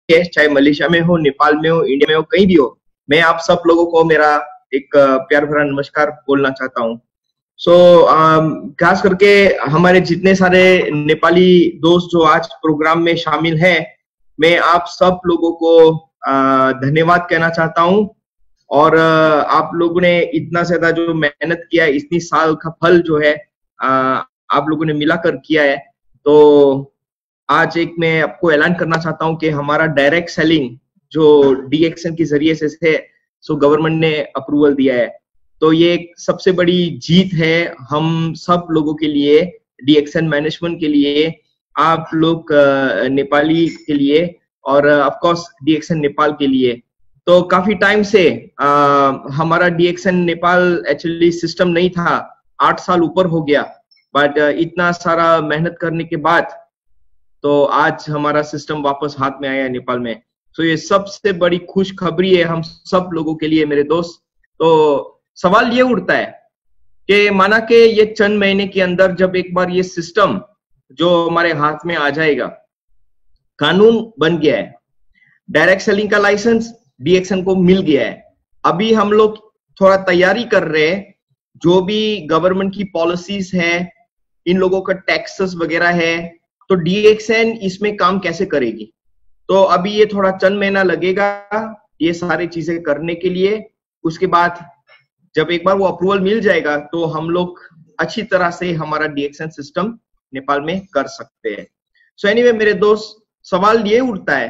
है, चाहे मलेशिया में हो, नेपाल में हो, इंडिया में हो, कहीं भी हो, मैं आप सब लोगों को मेरा एक प्यार भरा नमस्कार बोलना चाहता हूँ। सो खास करके हमारे जितने सारे नेपाली दोस्त जो आज प्रोग्राम में शामिल हैं, मैं आप सब लोगों को धन्यवाद कहना चाहता हूँ। और आप लोगों ने इतना ज्यादा जो मेहनत किया है, इतनी साल का फल जो है आप लोगों ने मिलाकर किया है। तो आज एक मैं आपको ऐलान करना चाहता हूं कि हमारा डायरेक्ट सेलिंग जो डीएक्सन के जरिए से है, सो गवर्नमेंट ने अप्रूवल दिया है। तो ये एक सबसे बड़ी जीत है हम सब लोगों के लिए, डीएक्सन मैनेजमेंट के लिए, आप लोग नेपाली के लिए, और ऑफ कोर्स डीएक्सन नेपाल के लिए। तो काफी टाइम से हमारा डीएक्सन नेपाल एक्चुअली सिस्टम नहीं था, 8 साल ऊपर हो गया, बट इतना सारा मेहनत करने के बाद तो आज हमारा सिस्टम वापस हाथ में आया है नेपाल में। तो ये सबसे बड़ी खुशखबरी है हम सब लोगों के लिए मेरे दोस्त। तो सवाल ये उठता है कि माना कि ये चंद महीने के अंदर जब एक बार ये सिस्टम जो हमारे हाथ में आ जाएगा, कानून बन गया है, डायरेक्ट सेलिंग का लाइसेंस डीएक्सन को मिल गया है, अभी हम लोग थोड़ा तैयारी कर रहे हैं, जो भी गवर्नमेंट की पॉलिसीज है, इन लोगों का टैक्सेस वगैरह है, तो डीएक्सन इसमें काम कैसे करेगी। तो अभी ये थोड़ा चंद महीना लगेगा ये सारी चीजें करने के लिए। उसके बाद जब एक बार वो अप्रूवल मिल जाएगा तो हम लोग अच्छी तरह से हमारा डीएक्सन सिस्टम नेपाल में कर सकते हैं। सो एनीवे मेरे दोस्त, सवाल ये उठता है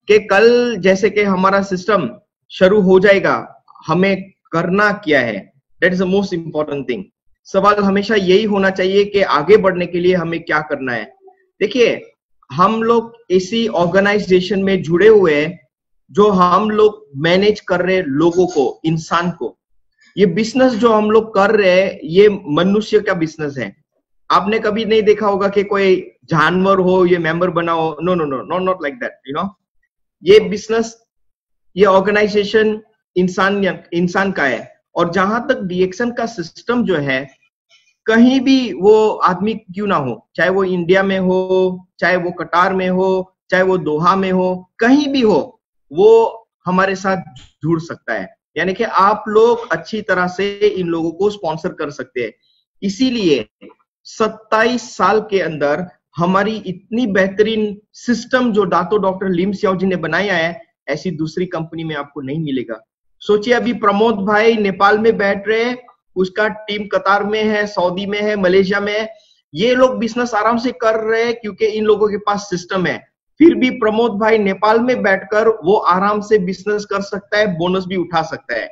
कि कल जैसे कि हमारा सिस्टम शुरू हो जाएगा, हमें करना क्या है, that is the most important thing. सवाल हमेशा यही होना चाहिए कि आगे बढ़ने के लिए हमें क्या करना है। देखिए, हम लोग इसी ऑर्गेनाइजेशन में जुड़े हुए हैं, जो हम लोग मैनेज कर रहे लोगों को, इंसान को। ये बिजनेस जो हम लोग कर रहे हैं, ये मनुष्य का बिजनेस है। आपने कभी नहीं देखा होगा कि कोई जानवर हो, ये मेंबर बना हो, no no no, not like that, you know. ये बिजनेस, ये ऑर्गेनाइजेशन इंसान का है। और जहां तक डीएक्सन का सिस्टम जो है, कहीं भी वो आदमी क्यों ना हो, चाहे वो इंडिया में हो, चाहे वो कतार में हो, चाहे वो दोहा में हो, कहीं भी हो, वो हमारे साथ जुड़ सकता है। यानी कि आप लोग अच्छी तरह से इन लोगों को स्पॉन्सर कर सकते हैं। इसीलिए 27 साल के अंदर हमारी इतनी बेहतरीन सिस्टम जो डॉक्टर लिम सियाओ जी ने बनाया है, ऐसी दूसरी कंपनी में आपको नहीं मिलेगा। सोचिए, अभी प्रमोद भाई नेपाल में बैठ रहे हैं, उसका टीम कतार में है, सऊदी में है, मलेशिया में है। ये लोग बिजनेस आराम से कर रहे हैं क्योंकि इन लोगों के पास सिस्टम है। फिर भी प्रमोद भाई नेपाल में बैठकर वो आराम से बिजनेस कर सकता है, बोनस भी उठा सकता है।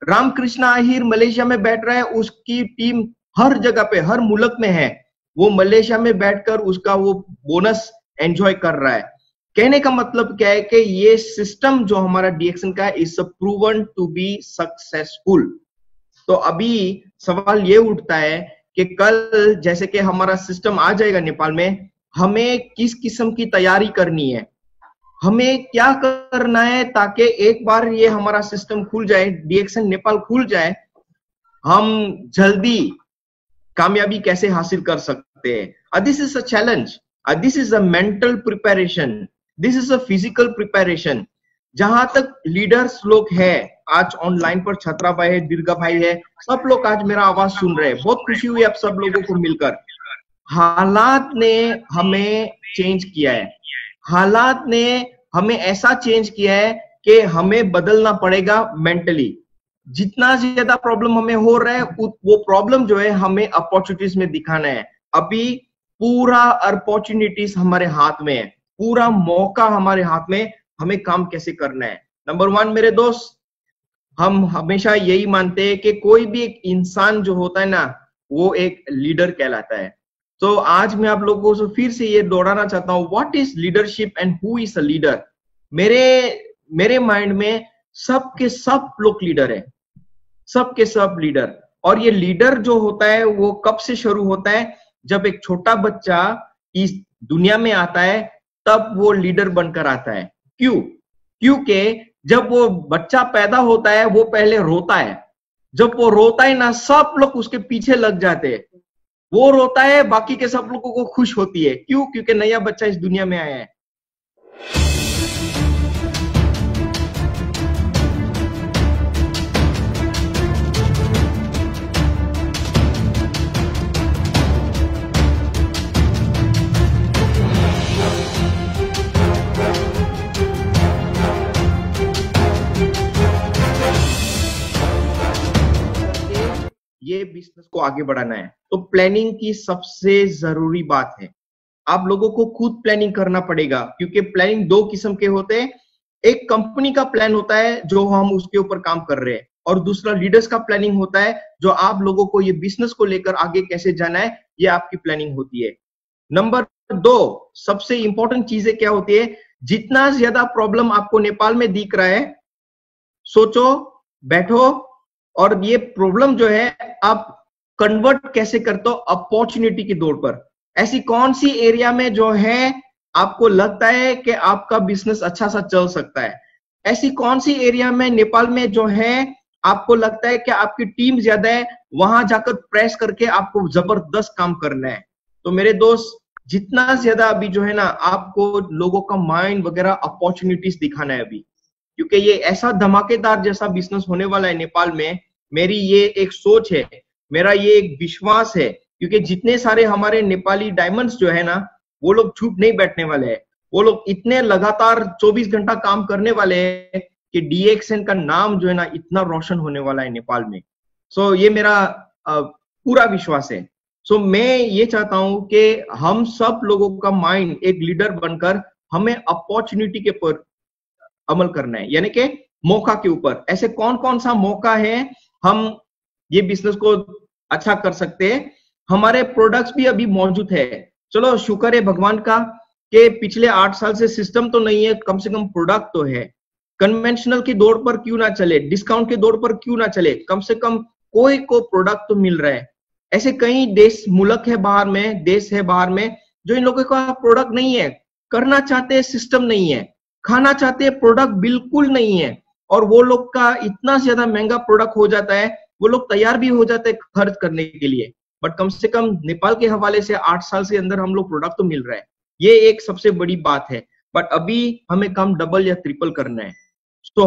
रामकृष्णा आहिर मलेशिया में बैठ रहा है, उसकी टीम हर जगह पे, हर मुल्क में है, वो मलेशिया में बैठकर उसका वो बोनस एंजॉय कर रहा है। कहने का मतलब क्या है कि ये सिस्टम जो हमारा डीएक्सन का है, is proven to be successful. तो अभी सवाल ये उठता है कि कल जैसे कि हमारा सिस्टम आ जाएगा नेपाल में, हमें किस किस्म की तैयारी करनी है, हमें क्या करना है ताकि एक बार ये हमारा सिस्टम खुल जाए, डीएक्सन नेपाल खुल जाए, हम जल्दी कामयाबी कैसे हासिल कर सकते हैं। This is a challenge, this is a mental preparation, this is a physical preparation. जहां तक लीडर्स लोग हैं, आज ऑनलाइन पर छत्रा भाई है, दीर्घा भाई है, सब लोग आज मेरा आवाज सुन रहे हैं, बहुत खुशी हुई आप सब लोगों को मिलकर। हालात ने हमें चेंज किया है, हालात ने हमें ऐसा चेंज किया है कि हमें बदलना पड़ेगा मेंटली। जितना ज्यादा प्रॉब्लम हमें हो रहा है, वो प्रॉब्लम जो है हमें अपॉर्चुनिटीज में दिखाना है। अभी पूरा अपॉर्चुनिटीज हमारे हाथ में है, पूरा मौका हमारे हाथ में, हमें काम कैसे करना है। नंबर 1 मेरे दोस्त, हम हमेशा यही मानते हैं कि कोई भी एक इंसान जो होता है ना, वो एक लीडर कहलाता है। तो आज मैं आप लोगों को फिर से ये दोहराना चाहता हूँ, what is leadership and who is a leader. मेरे माइंड में सबके सब लोग लीडर है, सबके सब लीडर। और ये लीडर जो होता है वो कब से शुरू होता है, जब एक छोटा बच्चा इस दुनिया में आता है, तब वो लीडर बनकर आता है। क्यों? क्योंकि जब वो बच्चा पैदा होता है, वो पहले रोता है। जब वो रोता है ना, सब लोग उसके पीछे लग जाते हैं। वो रोता है, बाकी के सब लोगों को खुश होती है। क्यों? क्योंकि नया बच्चा इस दुनिया में आया है। बिजनेस को आगे बढ़ाना है तो प्लानिंग की सबसे जरूरी बात है। आप लोगों को खुद प्लानिंग करना पड़ेगा, क्योंकि प्लानिंग दो किस्म के होते हैं। एक कंपनी का प्लान होता है जो हम उसके ऊपर काम कर रहे हैं, और दूसरा लीडर्स का प्लानिंग होता है जो आप लोगों को ये बिजनेस को लेकर आगे कैसे जाना है, ये आपकी प्लानिंग होती है। नंबर दो, सबसे इंपॉर्टेंट चीजें क्या होती है, जितना ज्यादा प्रॉब्लम आपको नेपाल में दिख रहा है, सोचो, बैठो, और ये प्रॉब्लम जो है आप कन्वर्ट कैसे करते हो अपॉर्चुनिटी की दौड़ पर। ऐसी कौन सी एरिया में जो है आपको लगता है कि आपका बिजनेस अच्छा सा चल सकता है, ऐसी कौन सी एरिया में नेपाल में जो है आपको लगता है कि आपकी टीम ज्यादा है, वहां जाकर प्रेस करके आपको जबरदस्त काम करना है। तो मेरे दोस्त, जितना ज्यादा अभी जो है ना आपको लोगों का माइंड वगैरह अपॉर्चुनिटीज दिखाना है अभी, क्योंकि ये ऐसा धमाकेदार जैसा बिजनेस होने वाला है नेपाल में। मेरी ये एक सोच है, मेरा ये एक विश्वास है, क्योंकि जितने सारे हमारे नेपाली डायमंड्स जो है ना, वो लोग चुप नहीं बैठने वाले हैं। वो लोग इतने लगातार 24 घंटा काम करने वाले हैं कि DXN का नाम जो है ना इतना रोशन होने वाला है नेपाल में। सो ये मेरा पूरा विश्वास है। सो मैं ये चाहता हूं कि हम सब लोगों का माइंड एक लीडर बनकर हमें अपॉर्चुनिटी के ऊपर अमल करना है, यानी कि मौका के ऊपर। ऐसे कौन कौन सा मौका है हम ये बिजनेस को अच्छा कर सकते हैं। हमारे प्रोडक्ट्स भी अभी मौजूद है, चलो शुक्र है भगवान का कि पिछले 8 साल से सिस्टम तो नहीं है, कम से कम प्रोडक्ट तो है। कन्वेंशनल की दौड़ पर क्यों ना चले, डिस्काउंट के दौड़ पर क्यों ना चले, कम से कम कोई को प्रोडक्ट तो मिल रहा है। ऐसे कई देश मुल्क है बाहर में, देश है बाहर में, जो इन लोगों का प्रोडक्ट नहीं है, करना चाहते हैं सिस्टम नहीं है, खाना चाहते हैं प्रोडक्ट बिल्कुल नहीं है, और वो लोग का इतना ज्यादा महंगा प्रोडक्ट हो जाता है, वो लोग तैयार भी हो जाते हैं खर्च करने के लिए। बट कम से कम नेपाल के हवाले से 8 साल से अंदर हम लोग प्रोडक्ट तो मिल रहा है, ये एक सबसे बड़ी बात है। बट अभी हमें काम डबल या ट्रिपल करना है। तो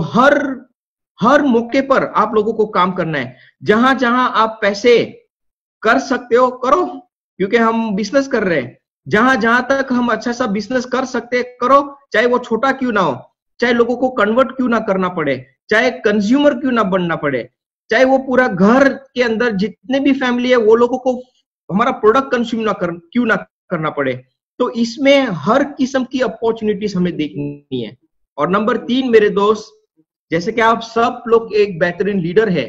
हर मौके पर आप लोगों को काम करना है। जहां जहां आप पैसे कर सकते हो करो, क्योंकि हम बिजनेस कर रहे हैं। जहां जहां तक हम अच्छा सा बिजनेस कर सकते हैं करो, चाहे वो छोटा क्यों ना हो, चाहे लोगों को कन्वर्ट क्यों ना करना पड़े, चाहे कंज्यूमर क्यों ना बनना पड़े, चाहे वो पूरा घर के अंदर जितने भी फैमिली है वो लोगों को हमारा प्रोडक्ट कंज्यूम क्यों ना करना पड़े। तो इसमें हर किस्म की अपॉर्चुनिटीज हमें देखनी है। और नंबर 3 मेरे दोस्त, जैसे कि आप सब लोग एक बेहतरीन लीडर है,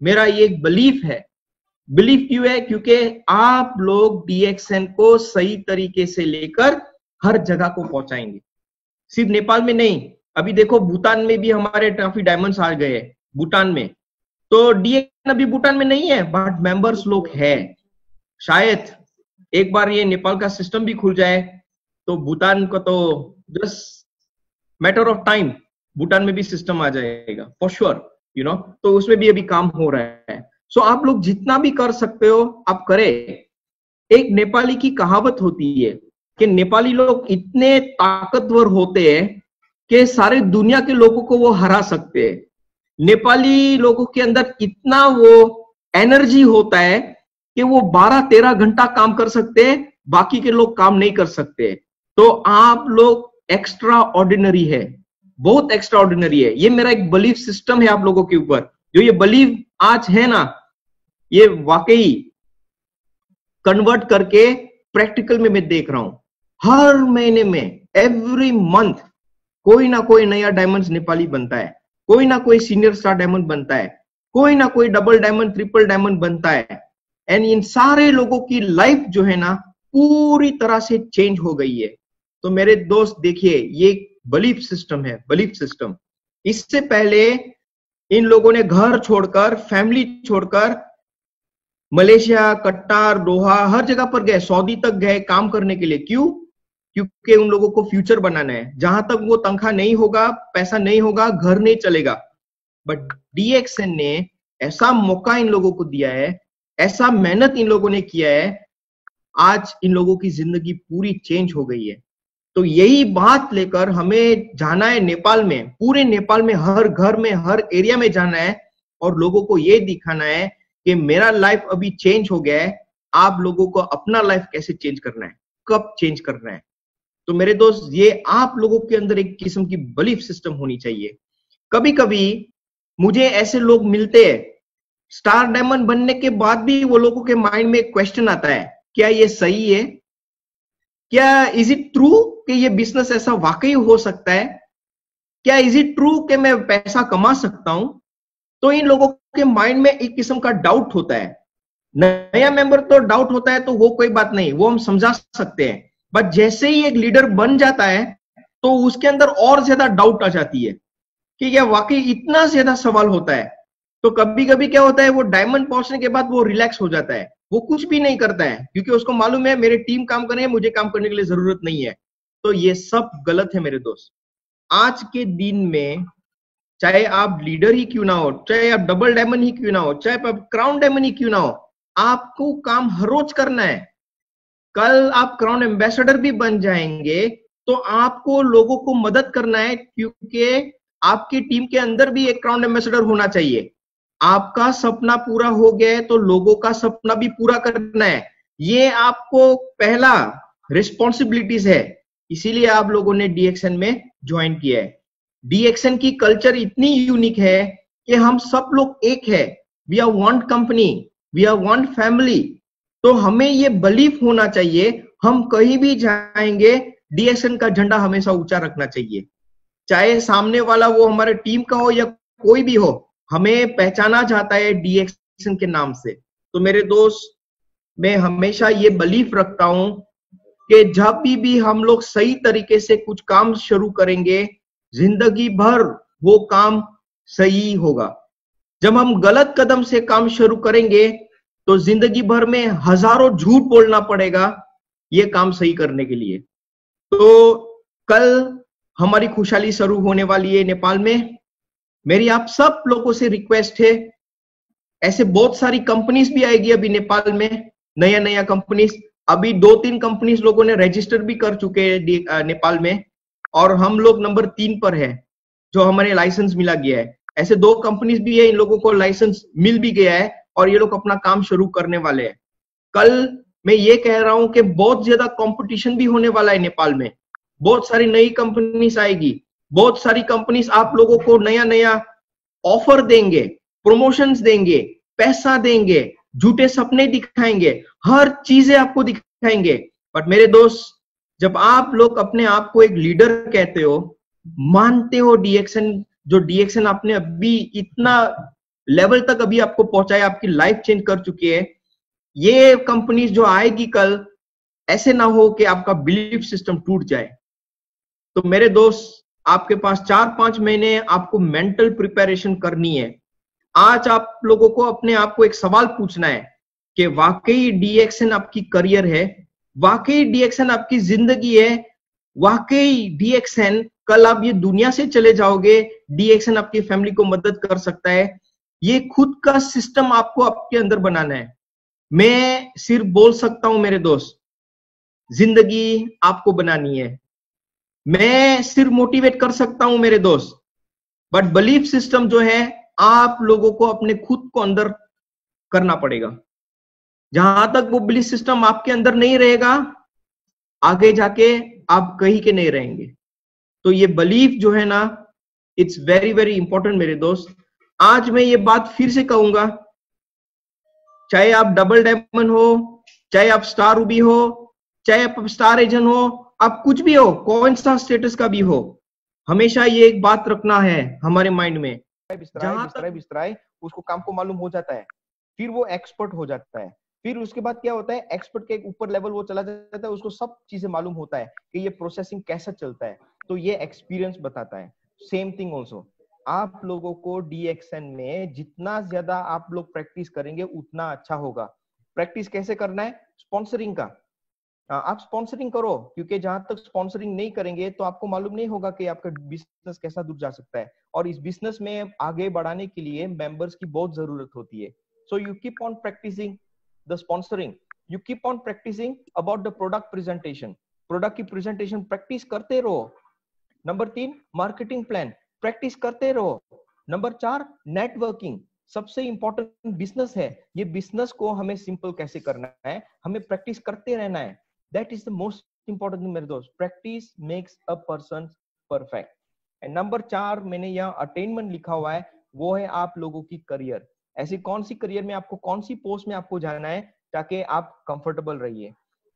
मेरा ये एक बिलीफ है। बिलीफ क्यों है? क्योंकि आप लोग DXN को सही तरीके से लेकर हर जगह को पहुंचाएंगे, सिर्फ नेपाल में नहीं। अभी देखो भूटान में भी हमारे काफी डायमंड्स आ गए हैं, भूटान में। तो DXN अभी भूटान में नहीं है, बट मेंबर्स लोग हैं। शायद एक बार ये नेपाल का सिस्टम भी खुल जाए तो भूटान को तो just matter of time, Bhutan में भी सिस्टम आ जाएगा फॉर श्योर, यू नो। तो उसमें भी अभी काम हो रहा है। सो आप लोग जितना भी कर सकते हो आप करें। एक नेपाली की कहावत होती है कि नेपाली लोग इतने ताकतवर होते हैं कि सारे दुनिया के लोगों को वो हरा सकते हैं। नेपाली लोगों के अंदर इतना वो एनर्जी होता है कि वो 12-13 घंटा काम कर सकते हैं, बाकी के लोग काम नहीं कर सकते। तो आप लोग एक्स्ट्रा ऑर्डिनरी है, बहुत एक्स्ट्रा ऑर्डिनरी है। ये मेरा एक बिलीफ सिस्टम है आप लोगों के ऊपर। जो ये बिलीफ आज है ना, ये वाकई कन्वर्ट करके प्रैक्टिकल में मैं देख रहा हूं। हर महीने में, एवरी मंथ कोई ना कोई नया डायमंड नेपाली बनता है, कोई ना कोई सीनियर स्टार डायमंड बनता है, कोई ना कोई डबल डायमंड, ट्रिपल डायमंड बनता है। एंड इन सारे लोगों की लाइफ जो है ना पूरी तरह से चेंज हो गई है। तो मेरे दोस्त देखिए, ये बिलीफ सिस्टम है, बिलीफ सिस्टम। इससे पहले इन लोगों ने घर छोड़कर, फैमिली छोड़कर मलेशिया, कट्टार, दोहा, हर जगह पर गए, सऊदी तक गए काम करने के लिए। क्यों? क्योंकि उन लोगों को फ्यूचर बनाना है। जहां तक वो तनख्वाह नहीं होगा, पैसा नहीं होगा, घर नहीं चलेगा। बट DXN ने ऐसा मौका इन लोगों को दिया है, ऐसा मेहनत इन लोगों ने किया है, आज इन लोगों की जिंदगी पूरी चेंज हो गई है। तो यही बात लेकर हमें जाना है नेपाल में, पूरे नेपाल में, हर घर में, हर एरिया में जाना है और लोगों को ये दिखाना है कि मेरा लाइफ अभी चेंज हो गया है। आप लोगों को अपना लाइफ कैसे चेंज करना है, कब चेंज करना है। तो मेरे दोस्त, ये आप लोगों के अंदर एक किस्म की बिलीफ सिस्टम होनी चाहिए। कभी कभी मुझे ऐसे लोग मिलते हैं स्टार डायमंड बनने के बाद भी वो लोगों के माइंड में एक क्वेश्चन आता है, क्या ये सही है? क्या इज इट ट्रू कि ये बिजनेस ऐसा वाकई हो सकता है? क्या इज इट ट्रू कि मैं पैसा कमा सकता हूं? तो इन लोगों के माइंड में एक किस्म का डाउट होता है। नया मेंबर तो डाउट होता है तो वो कोई बात नहीं, वो हम समझा सकते हैं। बट जैसे ही एक लीडर बन जाता है तो उसके अंदर और ज्यादा डाउट आ जाती है कि क्या वाकई इतना ज्यादा सवाल होता है। तो कभी कभी क्या होता है, वो डायमंड पहुंचने के बाद वो रिलैक्स हो जाता है, वो कुछ भी नहीं करता है, क्योंकि उसको मालूम है मेरे टीम काम कर रही है, मुझे काम करने के लिए जरूरत नहीं है। तो ये सब गलत है मेरे दोस्त। आज के दिन में चाहे आप लीडर ही क्यों ना हो, चाहे आप डबल डायमंड ही क्यों ना हो, चाहे आप क्राउन डायमंड ही क्यों ना हो, आपको काम हर रोज करना है। कल आप क्राउन एम्बेसडर भी बन जाएंगे तो आपको लोगों को मदद करना है, क्योंकि आपकी टीम के अंदर भी एक क्राउन एम्बेसडर होना चाहिए। आपका सपना पूरा हो गया है तो लोगों का सपना भी पूरा करना है। ये आपको पहला रिस्पॉन्सिबिलिटीज है। इसीलिए आप लोगों ने डीएक्सएन में ज्वाइन किया है। डीएक्सएन की कल्चर इतनी यूनिक है कि हम सब लोग एक है। We are one company, we are one family. तो हमें ये बिलीफ होना चाहिए, हम कहीं भी जाएंगे डीएक्सएन का झंडा हमेशा ऊंचा रखना चाहिए। चाहे सामने वाला वो हमारे टीम का हो या कोई भी हो, हमें पहचाना जाता है डीएक्सएन के नाम से। तो मेरे दोस्त, मैं हमेशा ये बिलीफ रखता हूं कि जब भी हम लोग सही तरीके से कुछ काम शुरू करेंगे, जिंदगी भर वो काम सही होगा। जब हम गलत कदम से काम शुरू करेंगे तो जिंदगी भर में हजारों झूठ बोलना पड़ेगा ये काम सही करने के लिए। तो कल हमारी खुशहाली शुरू होने वाली है नेपाल में। मेरी आप सब लोगों से रिक्वेस्ट है, ऐसे बहुत सारी कंपनीज भी आएगी अभी नेपाल में, नया नया कंपनीज। अभी 2-3 कंपनीज लोगों ने रजिस्टर भी कर चुके हैं नेपाल में, और हम लोग नंबर 3 पर है जो हमारे लाइसेंस मिला गया है। ऐसे 2 कंपनीज भी है, इन लोगों को लाइसेंस मिल भी गया है और ये लोग अपना काम शुरू करने वाले हैं। कल मैं ये कह रहा हूं कि बहुत ज्यादा कंपटीशन भी होने वाला है नेपाल में। बहुत सारी नई कंपनीज आएगी, बहुत सारी कंपनीज आप लोगों को नया नया ऑफर देंगे, प्रमोशंस देंगे, पैसा देंगे, झूठे सपने दिखाएंगे, हर चीजें आपको दिखाएंगे। बट मेरे दोस्त, जब आप लोग अपने आप को एक लीडर कहते हो, मानते हो डीएक्सएन, जो डीएक्सएन आपने अभी इतना लेवल तक अभी आपको पहुंचाया, आपकी लाइफ चेंज कर चुकी है, ये कंपनीज जो आएगी कल, ऐसे ना हो कि आपका बिलीफ सिस्टम टूट जाए। तो मेरे दोस्त, आपके पास 4-5 महीने आपको मेंटल प्रिपरेशन करनी है। आज आप लोगों को अपने आप को एक सवाल पूछना है कि वाकई डीएक्सएन आपकी करियर है, वाकई डीएक्सएन आपकी जिंदगी है, वाकई डीएक्सएन कल आप ये दुनिया से चले जाओगे, डीएक्सएन आपकी फैमिली को मदद कर सकता है। ये खुद का सिस्टम आपको आपके अंदर बनाना है। मैं सिर्फ बोल सकता हूं मेरे दोस्त, जिंदगी आपको बनानी है। मैं सिर्फ मोटिवेट कर सकता हूं मेरे दोस्त, बट बिलीफ सिस्टम जो है आप लोगों को अपने खुद को अंदर करना पड़ेगा। जहां तक वो बिलीफ सिस्टम आपके अंदर नहीं रहेगा, आगे जाके आप कहीं के नहीं रहेंगे। तो ये बिलीफ जो है ना, इट्स वेरी वेरी इंपॉर्टेंट मेरे दोस्त। आज मैं ये बात फिर से कहूंगा, चाहे आप डबल डायमंड हो, चाहे आप स्टार रूबी हो, चाहे आप स्टार एजेंट हो, आप कुछ भी हो, कौन सा स्टेटस का भी हो, हमेशा ये एक बात रखना है हमारे माइंड में, बिस्तराए उसको काम को मालूम हो जाता है, फिर वो एक्सपर्ट हो जाता है। फिर उसके बाद क्या होता है, एक्सपर्ट के ऊपर लेवल वो चला जाता है, उसको सब चीजें मालूम होता है कि ये प्रोसेसिंग कैसा चलता है। तो ये एक्सपीरियंस बताता है। सेम थिंग ऑल्सो, आप लोगों को डीएक्सएन में जितना ज्यादा आप लोग प्रैक्टिस करेंगे उतना अच्छा होगा। प्रैक्टिस कैसे करना है? स्पॉन्सरिंग का। आप स्पॉन्सरिंग करो, क्योंकि जहां तक स्पॉन्सरिंग नहीं करेंगे तो आपको मालूम नहीं होगा कि आपका बिजनेस कैसा दूर जा सकता है। और इस बिजनेस में आगे बढ़ाने के लिए मेंबर्स की बहुत जरूरत होती है। So you keep on practising the sponsoring, you keep on practising about the product presentation. Product की प्रेजेंटेशन प्रैक्टिस करते रहो। नंबर 3, मार्केटिंग प्लान प्रैक्टिस करते रहो। नंबर 4, नेटवर्किंग सबसे इंपॉर्टेंट बिजनेस है। ये बिजनेस को हमें सिंपल कैसे करना है, हमें प्रैक्टिस करते रहना है। That is the most important thing मेरे दोस्त। Practice makes a person perfect. And number 4 मैंने यहाँ अटेनमेंट लिखा हुआ है, वो है आप लोगों की करियर। ऐसी कौन सी करियर में आपको, कौन सी पोस्ट में आपको जाना है ताकि आप कंफर्टेबल रहिए।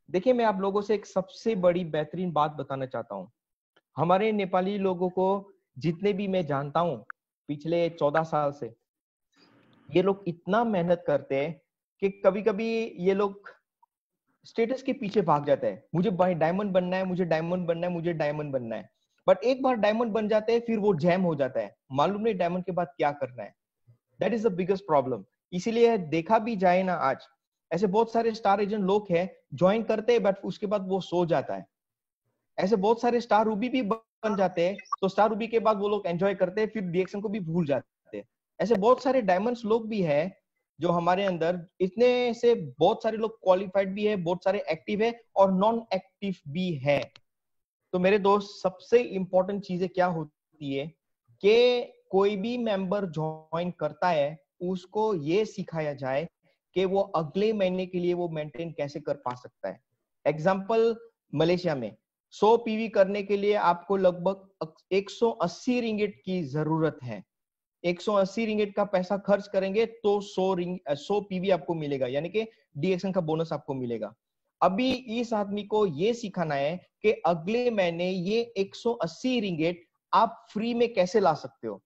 देखिए, मैं आप लोगों से एक सबसे बड़ी बेहतरीन बात बताना चाहता हूँ। हमारे नेपाली लोगों को जितने भी मैं जानता हूँ पिछले 14 साल से, ये लोग इतना मेहनत करते हैं कि कभी कभी ये लोग स्टेटस के पीछे भाग जाता है। मुझे भाई डायमंड बनना है, मुझे डायमंड बनना है, मुझे डायमंड बनना है। बट एक बार डायमंड बन जाते हैं फिर वो जैम हो जाता है, मालूम नहीं डायमंड के बाद क्या करना है। That is the biggest problem. इसीलिए देखा भी जाए ना, आज ऐसे बहुत सारे स्टार एजेंट लोग हैं, ज्वाइन करते हैं बट उसके बाद वो सो जाता है। ऐसे बहुत सारे स्टार रूबी भी बन जाते हैं, तो स्टार रूबी के बाद वो लोग एंजॉय करते हैं, फिर डीएक्सन को भी भूल जाते हैं। ऐसे बहुत सारे डायमंड्स लोग भी हैं जो हमारे अंदर, इतने से बहुत सारे लोग क्वालिफाइड भी है, बहुत सारे एक्टिव है और नॉन एक्टिव भी है। तो मेरे दोस्त, सबसे इंपॉर्टेंट चीजें क्या होती है कि कोई भी मेंबर ज्वाइन करता है उसको ये सिखाया जाए कि वो अगले महीने के लिए वो मेंटेन कैसे कर पा सकता है। एग्जांपल, मलेशिया में 100 पीवी करने के लिए आपको लगभग 180 रिंगिट की जरूरत है। 180 रिंगिट का पैसा खर्च करेंगे तो 100 पीवी आपको मिलेगा, यानी कि डीएक्सन का बोनस आपको मिलेगा। अभी इस आदमी को ये सिखाना है कि अगले महीने ये 180 रिंगिट आप फ्री में कैसे ला सकते हो।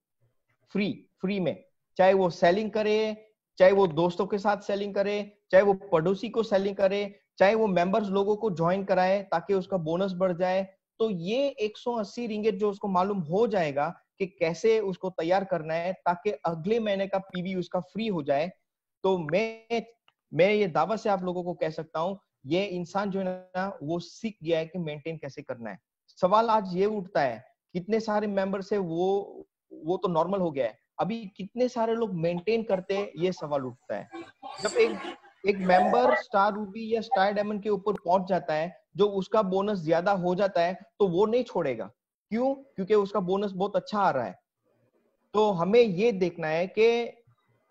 फ्री में, चाहे वो सेलिंग करे, चाहे वो दोस्तों के साथ सेलिंग करे, चाहे वो पड़ोसी को सेलिंग करे, चाहे वो मेंबर्स लोगों को ज्वाइन कराए ताकि उसका बोनस बढ़ जाए। तो ये 180 रिंगिट जो उसको मालूम हो जाएगा कि कैसे उसको तैयार करना है ताकि अगले महीने का पीवी उसका फ्री हो जाए। तो मैं ये दावा से आप लोगों को कह सकता हूं, ये इंसान जो है ना वो सीख गया है कि मेंटेन कैसे करना है। सवाल आज ये उठता है, कितने सारे मेंबर्स है वो तो नॉर्मल हो गया है, अभी कितने सारे लोग मेंटेन करते हैं, ये सवाल उठता है। जब एक मेंबर स्टार रूबी या स्टार डायमंड के ऊपर पहुंच जाता है, जो उसका बोनस ज्यादा हो जाता है, तो वो नहीं छोड़ेगा। क्यों? क्योंकि उसका बोनस बहुत अच्छा आ रहा है। तो हमें ये देखना है कि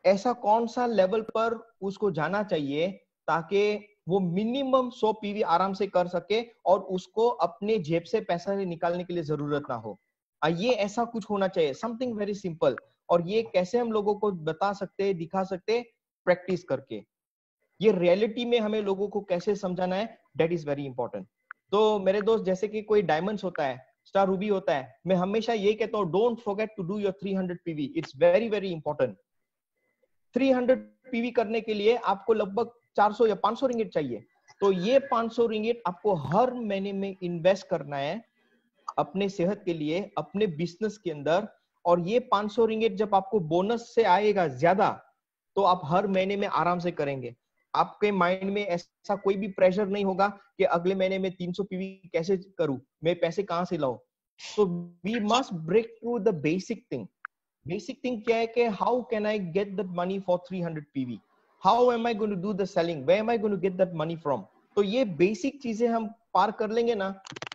ऐसा कौन सा लेवल पर उसको जाना चाहिए ताकि वो मिनिमम 100 पीवी आराम से कर सके और उसको अपने जेब से पैसा निकालने के लिए जरूरत ना हो। ये ऐसा कुछ होना चाहिए, समथिंग वेरी सिंपल। और ये कैसे हम लोगों को बता सकते हैं, दिखा सकते हैं? प्रैक्टिस करके। ये रियलिटी में हमें लोगों को कैसे समझाना है, दैट इज वेरी इंपॉर्टेंट। तो मेरे दोस्त, जैसे कि कोई डायमंड्स होता है, स्टार रूबी होता है, मैं हमेशा ये कहता हूँ, don't forget to do your 300 PV, it's very very important. 300 PV करने के लिए आपको लगभग 400 या 500 रिंगिट चाहिए। तो ये 500 रिंगिट आपको हर महीने में इन्वेस्ट करना है अपने सेहत के लिए, अपने बिजनेस के अंदर। और ये 500 रिंगिट जब आपको बोनस से आएगा ज्यादा, तो आप हर महीने में आराम से करेंगे। आपके माइंड में ऐसा कोई भी प्रेशर नहीं होगा कि अगले महीने में 300 पीवी कैसे करूं, मैं पैसे कहां से लाऊं। तो we must break through the basic thing. Basic thing क्या है कि how can I get that money for 300 PV, how am I going to do the selling, where am I going to get that money from. तो ये basic चीजें हम पार कर लेंगे ना,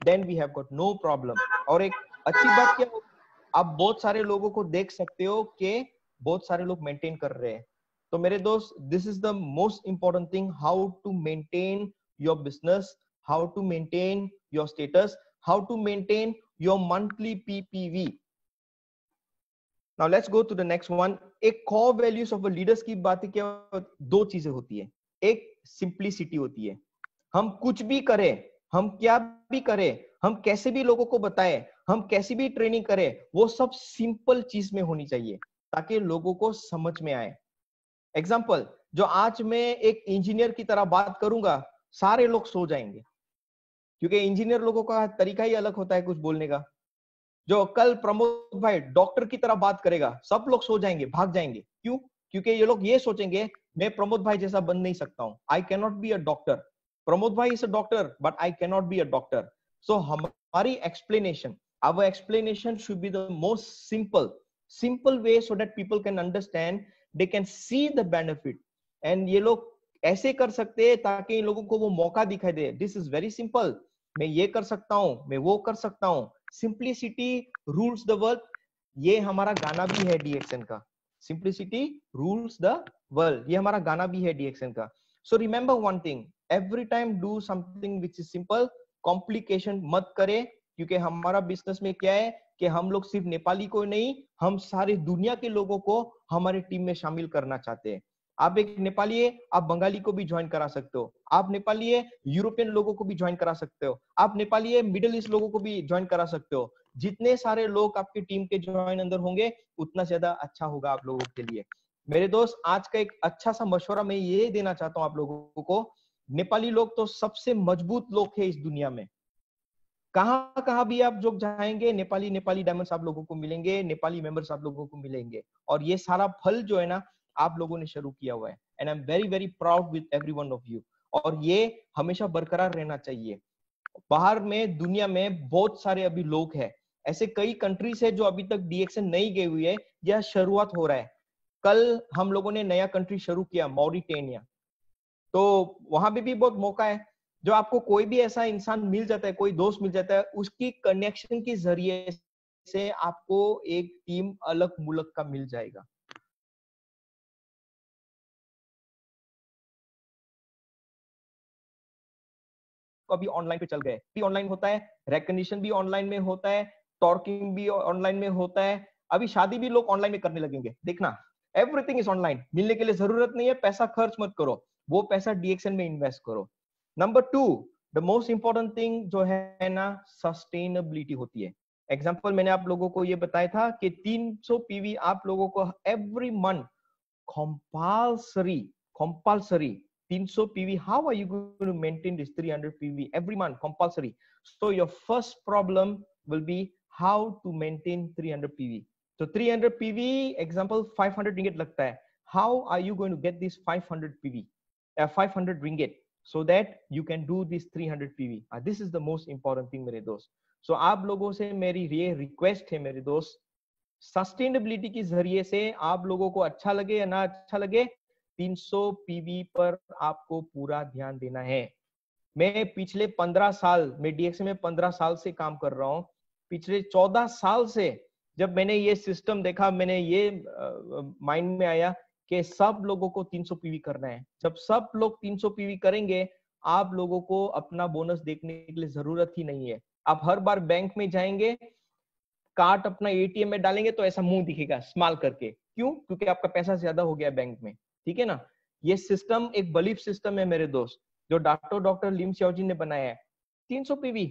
then we have got no problem. और एक अच्छी बात क्या होगी, आप बहुत सारे लोगों को देख सकते हो कि बहुत सारे लोग मेंटेन कर रहे हैं। तो मेरे दोस्त, this is the most important thing, how to maintain your business, how to maintain your status, how to maintain your monthly PPV. Now let's go to the next one. एक core values of a leaders की बात क्या, दो चीजें होती है। एक simplicity होती है, हम कुछ भी करें, हम क्या भी करें, हम कैसे भी लोगों को बताएं, हम कैसी भी ट्रेनिंग करें, वो सब सिंपल चीज में होनी चाहिए ताकि लोगों को समझ में आए। एग्जाम्पल, जो आज मैं एक इंजीनियर की तरह बात करूंगा, सारे लोग सो जाएंगे, क्योंकि इंजीनियर लोगों का तरीका ही अलग होता है कुछ बोलने का। जो कल प्रमोद भाई डॉक्टर की तरह बात करेगा, सब लोग सो जाएंगे, भाग जाएंगे। क्यों? क्योंकि ये लोग ये सोचेंगे, मैं प्रमोद भाई जैसा बन नहीं सकता हूं, I can not be a doctor. Pramod भाई is a doctor but I can not be a doctor. So हमारी explanation, our explanation should be the most simple way so that people can understand, they can see the benefit। and ये लोग ऐसे कर सकते हैं ताकि इन लोगों को वो मौका दिखाई दे, दिस इज वेरी सिंपल, मैं ये कर सकता हूं, मैं वो कर सकता हूं। सिंप्लिसिटी रूल्स द वर्ल्ड, ये हमारा गाना भी है डीएक्सएन का। सिंप्लिसिटी रूल्स द वर्ल्ड, ये हमारा गाना भी है डीएक्सएन का। So remember one thing, every time do something which is simple, complication मत करे, क्योंकि हमारा बिजनेस में क्या है कि हम लोग सिर्फ नेपाली को नहीं, हम सारे दुनिया के लोगों को हमारे टीम में शामिल करना चाहते हैं। आप एक नेपाली है, आप बंगाली को भी ज्वाइन करा सकते हो, आप नेपाली है, यूरोपियन लोगों को भी ज्वाइन करा सकते हो, आप नेपाली है, मिडिल ईस्ट लोगों को भी ज्वाइन करा सकते हो। जितने सारे लोग आपकी टीम के ज्वाइन अंदर होंगे उतना ज्यादा अच्छा होगा आप लोगों के लिए। मेरे दोस्त, आज का एक अच्छा सा मशवरा मैं ये देना चाहता हूँ आप लोगों को, नेपाली लोग तो सबसे मजबूत लोग है इस दुनिया में। कहां कहां भी आप जो जाएंगे, नेपाली नेपाली डायमंड्स आप लोगों को मिलेंगे, नेपाली मेंबर्स आप लोगों को मिलेंगे। और ये सारा फल जो है ना, आप लोगों ने शुरू किया हुआ है, and I am very very proud with every one of you. और ये हमेशा बरकरार रहना चाहिए। बाहर में दुनिया में बहुत सारे अभी लोग हैं, ऐसे कई कंट्रीज है जो अभी तक डीएक्सन नहीं गई हुई है, यह शुरुआत हो रहा है। कल हम लोगों ने नया कंट्री शुरू किया, मॉरिटेनिया। तो वहां पे भी बहुत मौका है। जो आपको कोई भी ऐसा इंसान मिल जाता है, कोई दोस्त मिल जाता है, उसकी कनेक्शन के जरिए से आपको एक टीम अलग मुल्क का मिल जाएगा। अभी ऑनलाइन पे चल गए, भी ऑनलाइन होता है, रिकग्निशन भी ऑनलाइन में होता है, टॉर्किंग भी ऑनलाइन में होता है, अभी शादी भी लोग ऑनलाइन में करने लगेंगे। देखना, एवरीथिंग इज ऑनलाइन। मिलने के लिए जरूरत नहीं है, पैसा खर्च मत करो, वो पैसा डीएक्सन में इन्वेस्ट करो। Number 2, the most important thing जो है ना, सस्टेनेबिलिटी होती है। एग्जाम्पल मैंने आप लोगों को ये बताया था कि 300 पीवी आप लोगों को every month compulsory compulsory 300 pv. How are you going to maintain this 300 pv every month? Compulsory. So your first problem will be how to maintain 300 pv. So 300 pv example 500 ringgit लगता है. How are you going to get this 500 pv 500 ringgit so that you can do this 300 pv? This is the most important thing मेरे दोस्त. So आप लोगों से मेरी ये request है मेरे दोस्त, सस्टेनेबिलिटी के जरिए से आप लोगों को अच्छा लगे या ना अच्छा लगे, 300 पीवी पर आपको पूरा ध्यान देना है। मैं पिछले 15 साल, मैं डीएक्स में 15 साल से काम कर रहा हूँ। पिछले 14 साल से जब मैंने ये सिस्टम देखा, मैंने ये माइंड में आया कि सब लोगों को 300 पीवी करना है। जब सब लोग 300 पीवी करेंगे, आप लोगों को अपना बोनस देखने के लिए जरूरत ही नहीं है। आप हर बार बैंक में जाएंगे, कार्ड अपना एटीएम में डालेंगे तो ऐसा मुंह दिखेगा स्माइल करके। क्यों? क्योंकि आपका पैसा ज्यादा हो गया बैंक में। ठीक है ना? ये सिस्टम एक बिलीफ सिस्टम है मेरे दोस्त, जो डॉक्टर लिम श्याओजी ने बनाया है। 300 पीवी,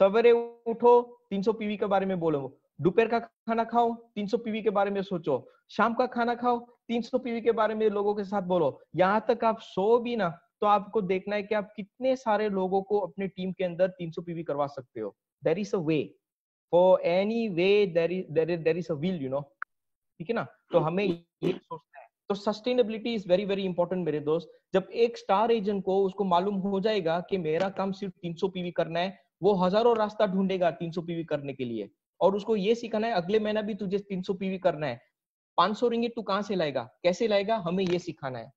सवेरे उठो 300 पीवी के बारे में बोलो, दोपहर का खाना खाओ 300 पीवी के बारे में सोचो, शाम का खाना खाओ 300 पीवी के बारे में लोगों के साथ बोलो, यहाँ तक आप सो भी ना तो आपको देखना है कि आप कितने सारे लोगों को अपने टीम के अंदर 300 पीवी करवा सकते हो। There is a way, for any way there is a will, you know. ठीक है ना? तो हमें ये सोचना है। तो sustainability is very very important मेरे दोस्त। जब एक स्टार एजेंट को उसको मालूम हो जाएगा कि मेरा काम सिर्फ 300 पीवी करना है, वो हजारों रास्ता ढूंढेगा 300 पीवी करने के लिए। और उसको ये सिखाना है अगले महीना भी तुझे 300 पीवी करना है। 500 रिंगिट तू कहां से लाएगा, कैसे लाएगा, हमें ये सिखाना है।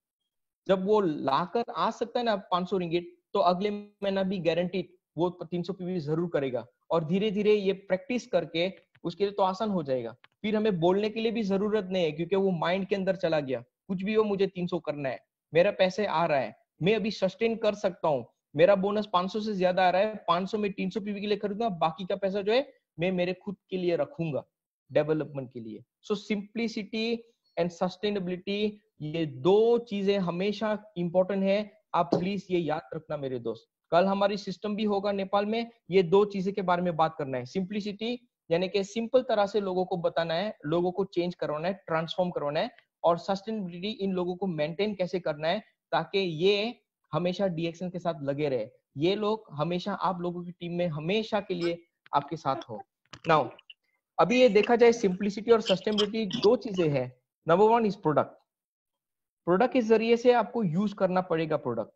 जब वो लाकर आ सकता है ना 500 रिंगिट, तो अगले महीना भी गारंटीड वो 300 पीवी जरूर करेगा। और धीरे धीरे ये प्रैक्टिस करके उसके लिए तो आसान हो जाएगा। फिर हमें बोलने के लिए भी जरूरत नहीं है, क्योंकि वो माइंड के अंदर चला गया, कुछ भी हो मुझे 300 करना है, मेरा पैसे आ रहा है, मैं अभी सस्टेन कर सकता हूँ, मेरा बोनस 500 से ज्यादा आ रहा है, 500 में 300 पीवी के लिए खरीदूंगा, बाकी का पैसा जो है मैं मेरे खुद के लिए रखूंगा डेवलपमेंट के लिए। सो सिंप्लिसिटी एंड सस्टेनेबिलिटी, ये दो चीजें हमेशा इंपॉर्टेंट है। आप प्लीज ये याद रखना मेरे दोस्त। कल हमारी सिस्टम भी होगा नेपाल में, ये दो चीजें के बारे में बात करना है। सिंप्लिसिटी यानी कि सिंपल तरह से लोगों को बताना है, लोगों को चेंज करवाना है, ट्रांसफॉर्म करवाना है। और सस्टेनेबिलिटी, इन लोगों को मेंटेन कैसे करना है ताकि ये हमेशा डीएक्सन के साथ लगे रहे, ये लोग हमेशा आप लोगों की टीम में हमेशा के लिए आपके साथ हो। नाउ अभी ये देखा जाए, सिंप्लिसिटी और सस्टेनेबिलिटी दो चीजें हैं। Number 1 is product. प्रोडक्ट के जरिए से आपको यूज करना पड़ेगा प्रोडक्ट।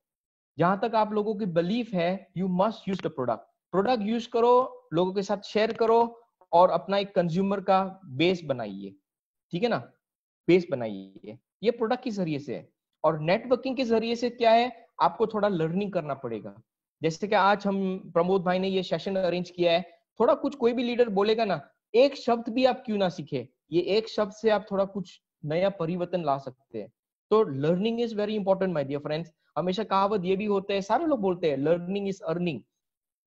जहां तक आप लोगों की बिलीफ है, you must use the product. Product use करो, लोगों के साथ शेयर करो और अपना एक कंज्यूमर का बेस बनाइए। ठीक है ना? बेस बनाइए, ये प्रोडक्ट के जरिए से है। और नेटवर्किंग के जरिए से क्या है, आपको थोड़ा लर्निंग करना पड़ेगा। जैसे कि आज हम प्रमोद भाई ने ये सेशन अरेंज किया है, थोड़ा कुछ कोई भी लीडर बोलेगा ना, एक शब्द भी आप क्यों ना सीखे, ये एक शब्द से आप थोड़ा कुछ नया परिवर्तन ला सकते हैं। तो learning is very important my dear friends. हमेशा कहावत ये भी होता है, सारे लोग बोलते हैं लर्निंग इज अर्निंग।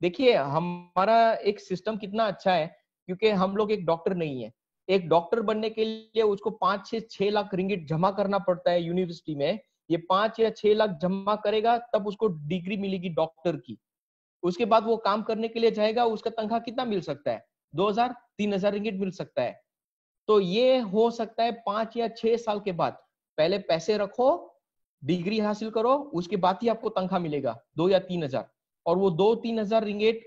देखिए हमारा एक सिस्टम कितना अच्छा है, क्योंकि हम लोग एक डॉक्टर नहीं है। एक डॉक्टर बनने के लिए उसको 5 से 6 लाख रिंगिट जमा करना पड़ता है यूनिवर्सिटी में। ये 5 या 6 लाख जमा करेगा तब उसको डिग्री मिलेगी डॉक्टर की। उसके बाद वो काम करने के लिए जाएगा, उसका तनख्वाह कितना मिल सकता है? 2000 3000 रिंगिट मिल सकता है। तो ये हो सकता है 5 या 6 साल के बाद। पहले पैसे रखो, डिग्री हासिल करो, उसके बाद ही आपको तनख्वाह मिलेगा 2 या 3000। और वो 2-3 हजार रिंगेट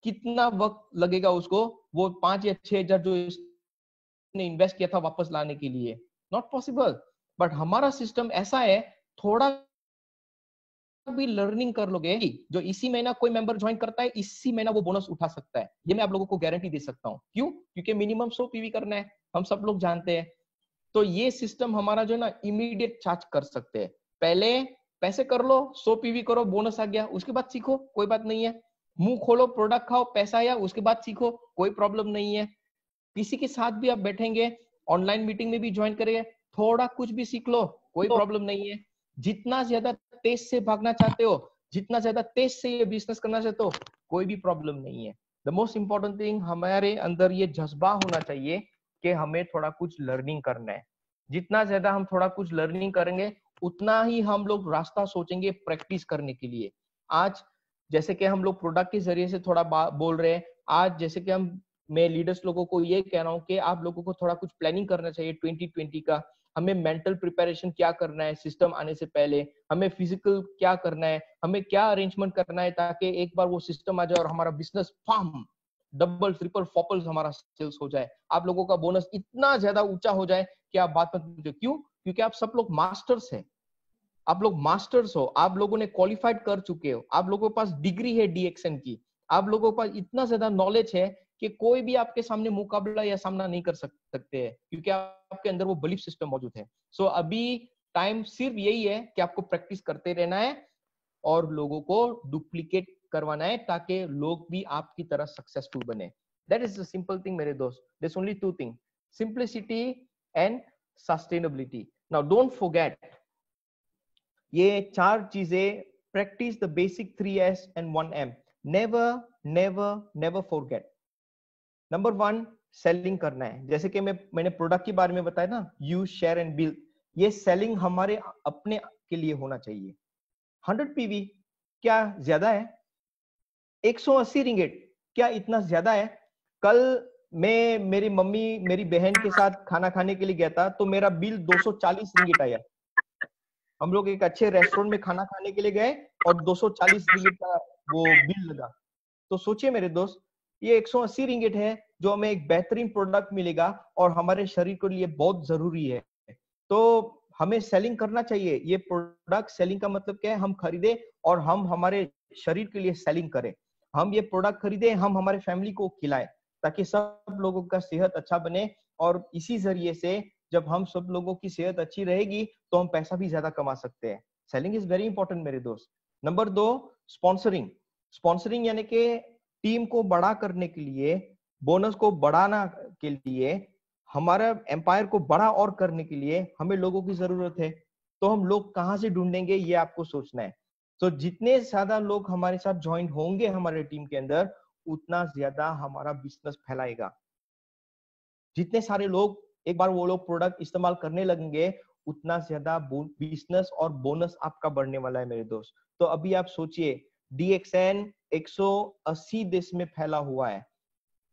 कितना वक्त लगेगा उसको, वो 5 या 6 हजार जो इसने इन्वेस्ट किया था वापस लाने के लिए? Not possible. बट हमारा सिस्टम ऐसा है, थोड़ा भी लर्निंग कर लोगे, जो इसी महीना कोई मेंबर ज्वाइन करता है इसी महीना वो बोनस उठा सकता है। ये मैं आप लोगों को गारंटी दे सकता हूँ। क्यों? क्योंकि मिनिमम 100 पीवी करना है, हम सब लोग जानते हैं। तो ये सिस्टम हमारा जो है ना, इमीडिएट चार्ज कर सकते हैं। पहले पैसे कर लो, 100 पीवी करो, बोनस आ गया, उसके बाद सीखो, कोई बात नहीं है। मुंह खोलो, प्रोडक्ट खाओ, पैसा आया, उसके बाद सीखो, कोई प्रॉब्लम नहीं है। किसी के साथ भी आप बैठेंगे, ऑनलाइन मीटिंग में भी ज्वाइन करेंगे, थोड़ा कुछ भी सीख लो, कोई प्रॉब्लम नहीं है। जितना ज्यादा तेज से भागना चाहते हो, जितना ज्यादा तेज से ये बिजनेस करना चाहते हो, कोई भी प्रॉब्लम नहीं है। द मोस्ट इंपॉर्टेंट थिंग, हमारे अंदर ये जज्बा होना चाहिए कि हमें थोड़ा कुछ लर्निंग करना है। जितना ज्यादा हम थोड़ा कुछ लर्निंग करेंगे, उतना ही हम लोग रास्ता सोचेंगे प्रैक्टिस करने के लिए। आज जैसे कि हम लोग प्रोडक्ट के जरिए से थोड़ा बोल रहे हैं, आज जैसे कि मैं लीडर्स लोगों को ये कह रहा हूँ कि आप लोगों को थोड़ा कुछ प्लानिंग करना चाहिए 2020 का। हमें मेंटल प्रिपरेशन क्या करना है सिस्टम आने से पहले, हमें फिजिकल क्या करना है, हमें क्या अरेंजमेंट करना है, ताकि एक बार वो सिस्टम आ जाए और हमारा बिजनेस फार्म डबल ट्रिपल फोपल्स हमारा सेल्स हो जाए, आप लोगों का बोनस इतना ज्यादा ऊंचा हो जाए कि आप बात मत पूछो। क्यों? क्योंकि आप सब लोग मास्टर्स हैं, आप लोग मास्टर्स हो, आप लोगों ने क्वालिफाइड कर चुके हो, आप लोगों के पास डिग्री है डीएक्सएन की, आप लोगों के पास इतना ज्यादा नॉलेज है कि कोई भी आपके सामने मुकाबला या सामना नहीं कर सकते हैं, क्योंकि आपके अंदर वो बिलीफ सिस्टम मौजूद है। सो अभी टाइम सिर्फ यही है कि आपको प्रैक्टिस करते रहना है और लोगों को डुप्लीकेट करवाना है, ताकि लोग भी आपकी तरह सक्सेसफुल बने। That is the simple thing मेरे दोस्त। There is only two thing, simplicity and sustainability. Now don't forget ये 4 चीजें, practice the basic 3S and 1M। Never never never forget. Number 1, selling करना है। जैसे कि मैंने प्रोडक्ट के बारे में बताया ना, यूज शेयर एंड बिल्ड, ये सेलिंग हमारे अपने के लिए होना चाहिए। 100 पीवी क्या ज्यादा है? 180 रिंगिट क्या इतना ज्यादा है? कल मैं मेरी मम्मी मेरी बहन के साथ खाना खाने के लिए गया था, तो मेरा बिल 240 रिंगिट आया। हम लोग एक अच्छे रेस्टोरेंट में खाना खाने के लिए गए और 240 रिंगिट का वो बिल लगा। तो सोचिए मेरे दोस्त, ये 180 रिंगिट है जो हमें एक बेहतरीन प्रोडक्ट मिलेगा और हमारे शरीर के लिए बहुत जरूरी है। तो हमें सेलिंग करना चाहिए। ये प्रोडक्ट सेलिंग का मतलब क्या है? हम खरीदे और हम हमारे शरीर के लिए सेलिंग करें। हम ये प्रोडक्ट खरीदे, हम हमारे फैमिली को खिलाएं, ताकि सब लोगों का सेहत अच्छा बने। और इसी जरिए से जब हम सब लोगों की सेहत अच्छी रहेगी तो हम पैसा भी ज्यादा कमा सकते हैं। सेलिंग इज वेरी इंपॉर्टेंट मेरे दोस्त। Number 2, sponsoring. स्पॉन्सरिंग यानी कि टीम को बड़ा करने के लिए, बोनस को बढ़ाना के लिए, हमारा एम्पायर को बड़ा और करने के लिए हमें लोगों की जरूरत है। तो हम लोग कहाँ से ढूंढेंगे, ये आपको सोचना है। तो जितने ज्यादा लोग हमारे साथ ज्वाइन होंगे हमारे टीम के अंदर, उतना ज्यादा हमारा बिजनेस फैलाएगा। जितने सारे लोग एक बार वो लोग प्रोडक्ट इस्तेमाल करने लगेंगे, उतना ज्यादा बिजनेस और बोनस आपका बढ़ने वाला है मेरे दोस्त। तो अभी आप सोचिए, डीएक्सएन 180 देश में फैला हुआ है,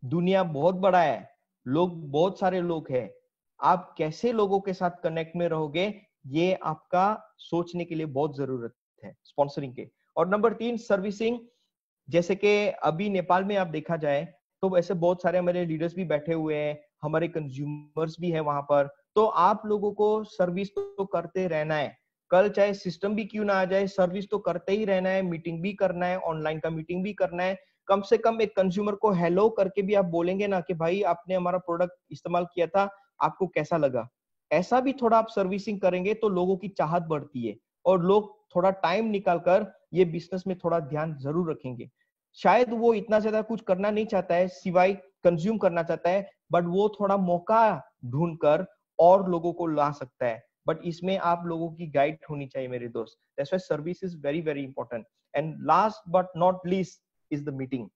दुनिया बहुत बड़ा है, लोग बहुत सारे लोग हैं। आप कैसे लोगों के साथ कनेक्ट में रहोगे, ये आपका सोचने के लिए बहुत जरूरत है स्पॉन्सरिंग के। और नंबर 3, सर्विसिंग। जैसे कि अभी नेपाल में आप देखा जाए तो वैसे बहुत सारे हमारे लीडर्स भी बैठे हुए हैं, हमारे कंज्यूमर्स भी है वहां पर। तो आप लोगों को सर्विस तो करते रहना है। कल चाहे सिस्टम भी क्यों ना आ जाए, सर्विस तो करते ही रहना है, मीटिंग भी करना है, ऑनलाइन का मीटिंग भी करना है। कम से कम एक कंज्यूमर को हेलो करके भी आप बोलेंगे ना कि भाई आपने हमारा प्रोडक्ट इस्तेमाल किया था, आपको कैसा लगा। ऐसा भी थोड़ा आप सर्विसिंग करेंगे तो लोगों की चाहत बढ़ती है और लोग थोड़ा टाइम निकालकर ये बिजनेस में थोड़ा ध्यान जरूर रखेंगे। शायद वो इतना ज्यादा कुछ करना नहीं चाहता है, सिवाय कंज्यूम करना चाहता है, बट वो थोड़ा मौका ढूंढकर और लोगों को ला सकता है। बट इसमें आप लोगों की गाइड होनी चाहिए मेरे दोस्त। That's why service is very very important. And last but not least, is the meeting.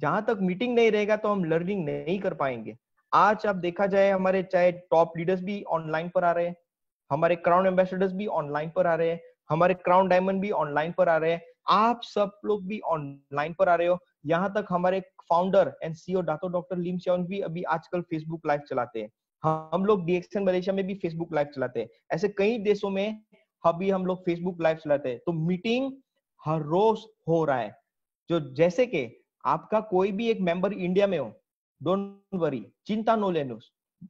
जहां तक मीटिंग नहीं रहेगा तो हम लर्निंग नहीं कर पाएंगे। आज आप देखा जाए हमारे चाहे टॉप लीडर्स भी ऑनलाइन पर आ रहे हैं, हमारे क्राउन एम्बेसडर्स भी ऑनलाइन पर आ रहे हैं, हमारे क्राउन डायमंड भी ऑनलाइन पर आ रहे हैं, आप सब लोग भी ऑनलाइन पर आ रहे हो। यहाँ तक हमारे founder and CEO Dato doctor Lim Siong भी अभी आजकल फेसबुक लाइव चलाते हैं। हम लोग डीएक्सएन मलेशिया में भी फेसबुक लाइव चलाते हैं। ऐसे कई देशों में अभी हम लोग फेसबुक लाइव चलाते हैं। तो मीटिंग हर रोज हो रहा है। जो जैसे कि आपका कोई भी एक मेंबर इंडिया में हो, डोंट वरी, चिंता नो लेनो,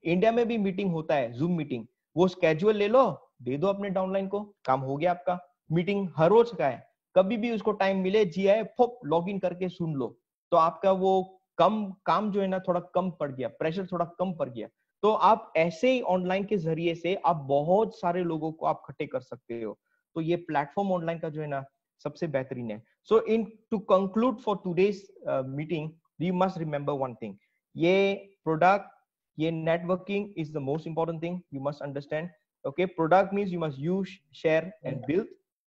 इंडिया में भी मीटिंग होता है, जूम मीटिंग। वो स्केड्यूल ले लो, दे दो अपने डाउनलाइन को, काम हो गया आपका। मीटिंग हर रोज का है, कभी भी उसको टाइम मिले जीआई फुप लॉग इन करके सुन लो। तो आपका वो कम काम जो है ना थोड़ा कम पड़ गया, प्रेशर थोड़ा कम पड़ गया। तो आप ऐसे ही ऑनलाइन के जरिए से आप बहुत सारे लोगों को आप इकट्ठे कर सकते हो। तो ये प्लेटफॉर्म ऑनलाइन का जो है ना सबसे बेहतरीन है। So in to conclude for today's meeting, you must remember one thing, ये प्रोडक्ट, ये networking is the most important thing you must understand. Okay, product means you must use, share and build.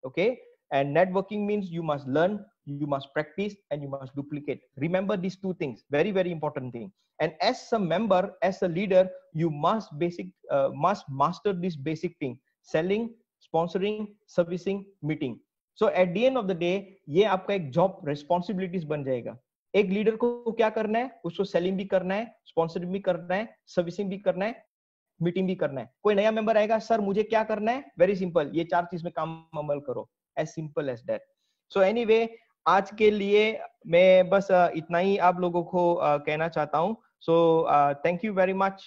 Okay, and networking means you must learn, you must practice and you must duplicate. Remember these two things, very very important thing. And as a member, as a leader, you must must master this basic thing: selling, sponsoring, servicing, meeting. So at the end of the day, ये आपका एक job responsibilities बन जाएगा। एक leader को क्या करना है, उसको सेलिंग भी करना है, स्पॉन्सरिंग भी करना है, सर्विसिंग भी करना है, मीटिंग भी करना है। कोई नया मेंबर आएगा, सर मुझे क्या करना है, वेरी सिंपल, ये 4 चीज में काम अमल करो, as simple as that. So anyway, आज के लिए मैं बस इतना ही आप लोगों को कहना चाहता हूँ। So thank you very much.